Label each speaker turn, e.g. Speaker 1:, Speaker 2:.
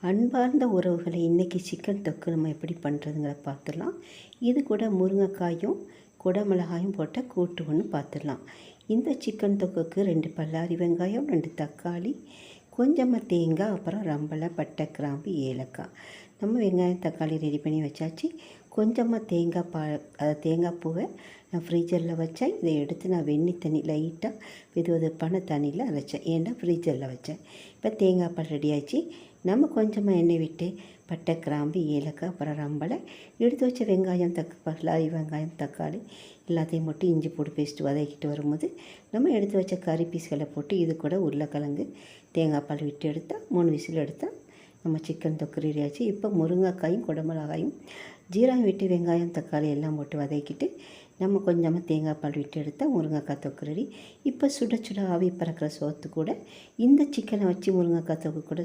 Speaker 1: அன்பார்ந்த உறவுகளை இன்றைக்கி சிக்கன் தொக்கு நம்ம எப்படி பண்ணுறதுங்கிற பார்த்துடலாம். இது கூட முருங்கைக்காயும் குடமிளகாயும் போட்ட கூட்டு ஒன்று பார்த்துடலாம். இந்த சிக்கன் தொக்குக்கு 2 பல்லாரி வெங்காயம், 2 தக்காளி, கொஞ்சமாக தேங்காய், அப்புறம் ரம்பலை, பட்டை, கிராம்பு, ஏலக்காய். நம்ம வெங்காயம் தக்காளி ரெடி பண்ணி வச்சாச்சு. கொஞ்சமாக தேங்காய் பூவை நான் ஃப்ரீஜரில் வச்சேன். இதை எடுத்து நான் வெந்நீர் தண்ணி லைட்டாக வெதுவெதுப்பான தண்ணியில் அரைச்சேன். ஏன்னா ஃப்ரீஜரில் வச்சேன். இப்போ தேங்காய் பால் ரெடி ஆச்சு. நம்ம கொஞ்சமாக எண்ணெய் விட்டு பட்டை, கிராம்பு, ஏலக்காய், அப்புறம் ரம்பலை, எடுத்து வச்ச வெங்காயம் பல்லாரி வெங்காயம் தக்காளி எல்லாத்தையும் போட்டு இஞ்சி பூண்டு பேஸ்ட்டு வதக்கிட்டு வரும்போது நம்ம எடுத்து வச்ச கறி பீஸ்களை போட்டு இது கூட உருளைக்கிழங்கு தேங்காய் பால் விட்டு எடுத்தால் 3 விசில் எடுத்தால் நம்ம சிக்கன் தொக்கு ரெடி ஆச்சு. இப்போ முருங்கைக்காயும் குடமிளகாயும் ஜீரகம் விட்டு வெங்காயம் தக்காளி எல்லாம் போட்டு வதக்கிட்டு நம்ம கொஞ்சமாக தேங்காய் பால் விட்டு எடுத்தால் முருங்கைக்காய் தொக்கு ரெடி. இப்போ சுட சுட ஆவி பறக்கிற சோத்து கூட இந்த சிக்கனை வச்சு முருங்கைக்காய் தொக்கு கூட